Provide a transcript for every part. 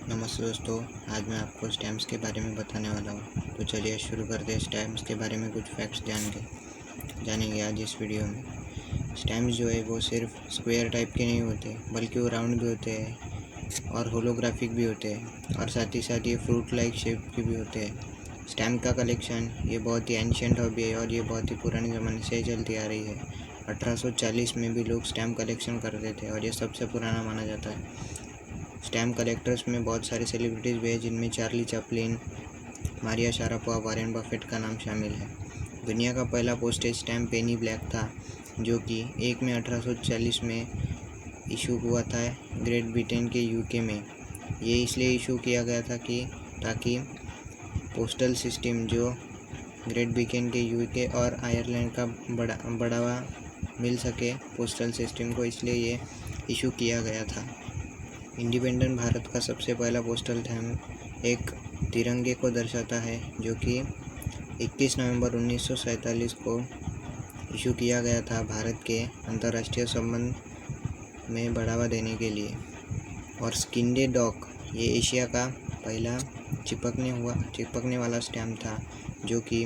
नमस्ते दोस्तों। आज मैं आपको स्टैम्प्स के बारे में बताने वाला हूँ। तो चलिए शुरू करते हैं। स्टैम्प्स के बारे में कुछ फैक्ट्स जानेंगे आज इस वीडियो में। स्टैम्प्स जो है वो सिर्फ स्क्वायर टाइप के नहीं होते, बल्कि वो राउंड भी होते हैं और होलोग्राफिक भी होते हैं, और साथ ही साथ ये फ्रूट लाइक शेप के भी होते हैं। स्टैम्प का कलेक्शन ये बहुत ही एंशियंट हॉबी है और ये बहुत ही पुराने ज़माने से चलती आ रही है। 1840 में भी लोग स्टैम्प कलेक्शन करते थे और ये सबसे पुराना माना जाता है। स्टैम्प कलेक्टर्स में बहुत सारे सेलिब्रिटीज़ भी हैं, जिनमें Charlie Chaplin, Maria Sharapova, Warren Buffett का नाम शामिल है। दुनिया का पहला पोस्टेज स्टैम्प पेनी ब्लैक था, जो कि 1 मई 1840 में इशू हुआ था ग्रेट ब्रिटेन के यूके में। ये इसलिए इशू किया गया था कि ताकि पोस्टल सिस्टम जो ग्रेट ब्रिटेन के यूके और आयरलैंड का बढ़ावा मिल सके पोस्टल सिस्टम को, इसलिए ये इशू किया गया था। इंडिपेंडेंट भारत का सबसे पहला पोस्टल स्टैम्प एक तिरंगे को दर्शाता है, जो कि 21 नवंबर 1947 को इशू किया गया था भारत के अंतर्राष्ट्रीय संबंध में बढ़ावा देने के लिए। और स्किंडे डॉक ये एशिया का पहला चिपकने वाला स्टैम्प था, जो कि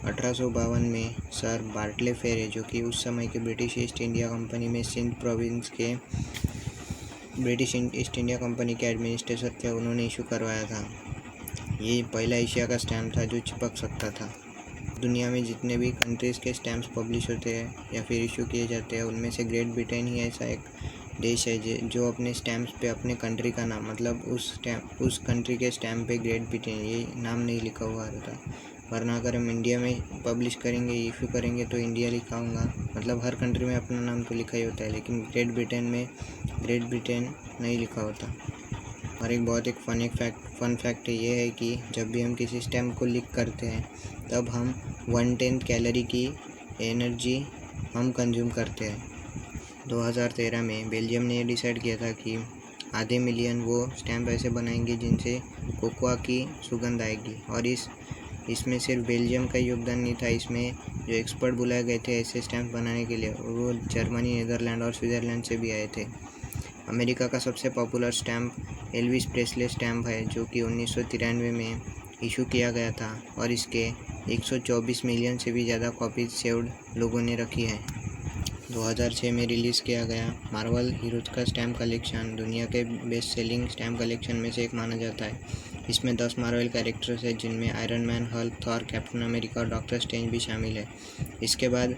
1852 में सर बार्टले फेरे, जो कि उस समय के ब्रिटिश ईस्ट इंडिया कंपनी में सिंध प्रोविंस के ब्रिटिश ईस्ट इंडिया कंपनी के एडमिनिस्ट्रेटर थे, उन्होंने इशू करवाया था। ये पहला एशिया का स्टैम्प था जो चिपक सकता था। दुनिया में जितने भी कंट्रीज़ के स्टैम्प्स पब्लिश होते हैं या फिर इशू किए जाते हैं, उनमें से ग्रेट ब्रिटेन ही ऐसा एक देश है जो अपने स्टैम्प्स पे अपने कंट्री का नाम, मतलब उस कंट्री के स्टैम्प पे ग्रेट ब्रिटेन ये नाम नहीं लिखा हुआ रहता। वरना अगर हम इंडिया में पब्लिश करेंगे, इशू करेंगे, तो इंडिया लिखा होगा, मतलब हर कंट्री में अपना नाम तो लिखा ही होता है, लेकिन ग्रेट ब्रिटेन में ग्रेट ब्रिटेन नहीं लिखा होता। और एक फन फैक्ट ये है कि जब भी हम किसी स्टैम्प को लिख करते हैं, तब हम 1/10 कैलोरी की एनर्जी हम कंज्यूम करते हैं। 2013 में बेल्जियम ने ये डिसाइड किया था कि आधे मिलियन वो स्टैम्प ऐसे बनाएंगे जिनसे कोकोआ की सुगंध आएगी। और इसमें सिर्फ बेल्जियम का योगदान नहीं था, इसमें जो एक्सपर्ट बुलाए गए थे ऐसे स्टैम्प बनाने के लिए, वो जर्मनी, नीदरलैंड और स्विट्ज़रलैंड से भी आए थे। अमेरिका का सबसे popular stamp Elvis Presley stamp है, जो कि 1993 में इशू किया गया था और इसके 124 मिलियन से भी ज़्यादा कॉपीज सेव्ड लोगों ने रखी है। 2006 में रिलीज़ किया गया मार्वल हीरोज का स्टैम्प कलेक्शन दुनिया के बेस्ट सेलिंग स्टैम्प कलेक्शन में से एक माना जाता है। इसमें 10 मार्वल कैरेक्टर्स हैं, जिनमें iron man, Hulk, Thor, captain America और डॉक्टर स्ट्रेंज भी शामिल है। इसके बाद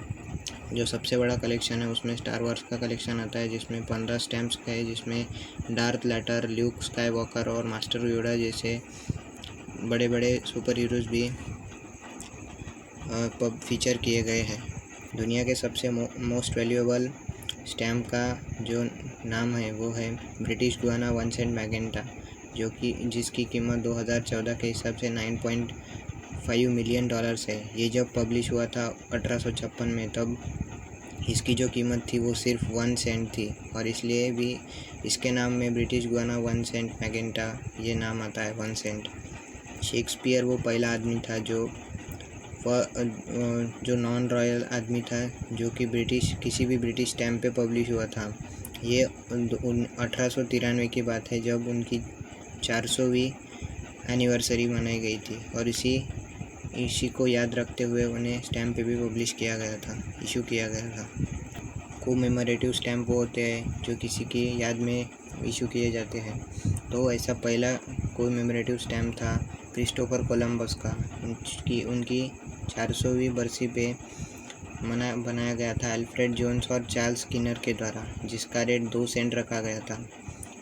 जो सबसे बड़ा कलेक्शन है उसमें स्टार वॉर्स का कलेक्शन आता है, जिसमें 15 स्टैम्प्स का है, जिसमें डार्थ वैडर, ल्यूक स्काईवॉकर और मास्टर योडा जैसे बड़े बड़े सुपर हीरोज़ भी फीचर किए गए हैं। दुनिया के सबसे मोस्ट वैल्यूएबल स्टैम्प का जो नाम है वो है ब्रिटिश गुआना 1 सेंट मैगेंटा, जिसकी कीमत 2014 के हिसाब से $9.5 मिलियन है। ये जब पब्लिश हुआ था 1856 में, तब इसकी जो कीमत थी वो सिर्फ 1 सेंट थी, और इसलिए भी इसके नाम में ब्रिटिश गुआना 1 सेंट मैगेंटा ये नाम आता है, 1 सेंट। शेक्सपियर वो पहला आदमी था जो नॉन रॉयल आदमी था, जो कि किसी भी ब्रिटिश स्टैम्प पे पब्लिश हुआ था। ये 1893 की बात है, जब उनकी 400वीं एनिवर्सरी मनाई गई थी, और इसी को याद रखते हुए उन्हें स्टैम्प पे भी पब्लिश किया गया था, इशू किया गया था। कोमेमोरेटिव स्टैम्प वो होते हैं जो किसी की याद में इशू किए जाते हैं। तो ऐसा पहला कोमेमोरेटिव स्टैम्प था क्रिस्टोफर कोलंबस का, उनकी 400वीं बरसी पे बनाया गया था अल्फ्रेड जोन्स और चार्ल्स स्किनर के द्वारा, जिसका रेट 2 सेंट रखा गया था।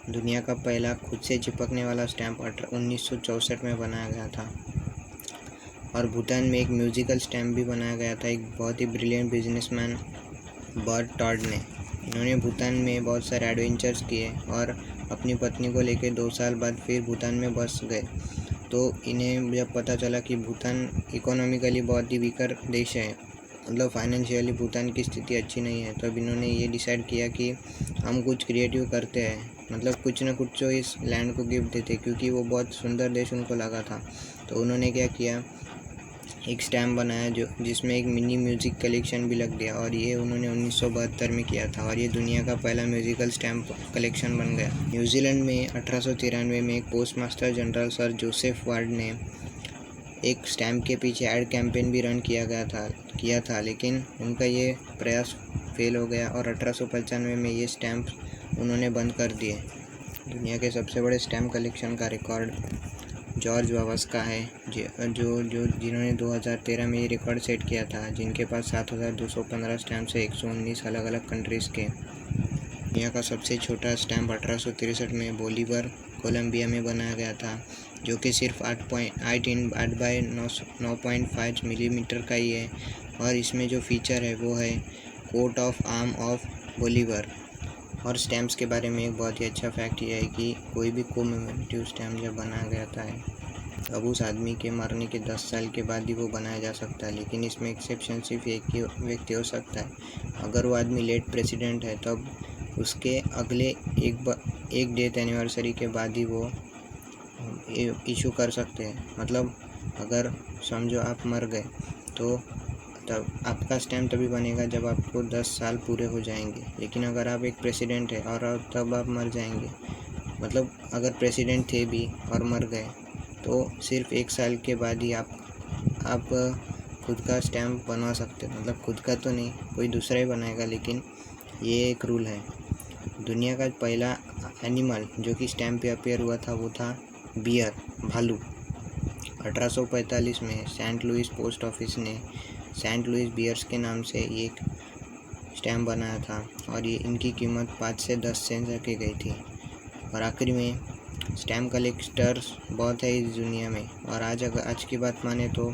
दुनिया का पहला खुद से चिपकने वाला स्टैम्प 1964 में बनाया गया था। और भूटान में एक म्यूज़िकल स्टैम्प भी बनाया गया था, एक बहुत ही ब्रिलियंट बिजनेसमैन बर्ट टॉड ने। इन्होंने भूटान में बहुत सारे एडवेंचर्स किए और अपनी पत्नी को लेकर 2 साल बाद फिर भूटान में बस गए। तो इन्हें जब पता चला कि भूटान इकोनॉमिकली बहुत ही वीकर देश है, मतलब फाइनेंशियली भूटान की स्थिति अच्छी नहीं है, तब इन्होंने ये डिसाइड किया कि हम कुछ क्रिएटिव करते हैं, मतलब कुछ ना कुछ जो इस लैंड को गिफ्ट देते, क्योंकि वो बहुत सुंदर देश उनको लगा था। तो उन्होंने क्या किया, एक स्टैम्प बनाया जिसमें एक मिनी म्यूज़िक कलेक्शन भी लग गया, और ये उन्होंने 1972 में किया था, और ये दुनिया का पहला म्यूज़िकल स्टैम्प कलेक्शन बन गया। न्यूजीलैंड में 1893 में एक postmaster general sir Joseph ward ने एक स्टैम्प के पीछे एड कैंपेन भी रन किया था, लेकिन उनका ये प्रयास फेल हो गया और 1895 में ये स्टैम्प उन्होंने बंद कर दिए। दुनिया के सबसे बड़े स्टैम्प कलेक्शन का रिकॉर्ड जॉर्ज वावस का है, जिन्होंने 2013 में ये रिकॉर्ड सेट किया था, जिनके पास 7215 स्टैम्प्स है 119 अलग अलग कंट्रीज़ के। दुनिया का सबसे छोटा स्टैम्प 1863 में बोलीवर कोलंबिया में बनाया गया था, जो कि सिर्फ 8 बाई 9.5 मिलीमीटर का ही है, और इसमें जो फीचर है वो है coat of arm of Bolivar. और स्टैम्प्स के बारे में एक बहुत ही अच्छा फैक्ट ये है कि कोई भी कोमेमोरेटिव स्टैम्प जब बनाया जाता है तब उस आदमी के मरने के 10 साल के बाद ही वो बनाया जा सकता है, लेकिन इसमें एक्सेप्शन सिर्फ एक ही व्यक्ति हो सकता है। अगर वो आदमी लेट प्रेसिडेंट है तब उसके अगले एक डेथ एनिवर्सरी के बाद ही वो इशू कर सकते हैं। मतलब अगर समझो आप मर गए तो तब आपका स्टैम्प तभी बनेगा जब आपको 10 साल पूरे हो जाएंगे, लेकिन अगर आप एक प्रेसिडेंट है और तब आप मर जाएंगे, मतलब अगर प्रेसिडेंट थे भी और मर गए तो सिर्फ 1 साल के बाद ही आप खुद का स्टैम्प बनवा सकते हैं। मतलब खुद का तो नहीं, कोई दूसरा ही बनाएगा, लेकिन ये एक रूल है। दुनिया का पहला एनिमल जो कि स्टैम्प पे अपीयर हुआ था वो था बियर, भालू। 1845 में सेंट लुइस पोस्ट ऑफिस ने सेंट लुइस बियर्स के नाम से एक स्टैम्प बनाया था, और ये इनकी कीमत 5 से 10 सेंट रखी गई थी। और आखिरी में स्टैम्प कलेक्टर्स बहुत है इस दुनिया में, और आज की बात माने तो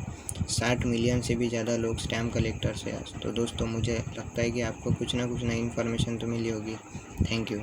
60 मिलियन से भी ज़्यादा लोग स्टैम्प कलेक्टर्स हैं। तो दोस्तों, मुझे लगता है कि आपको कुछ ना कुछ नई इन्फॉर्मेशन तो मिली होगी। Thank you.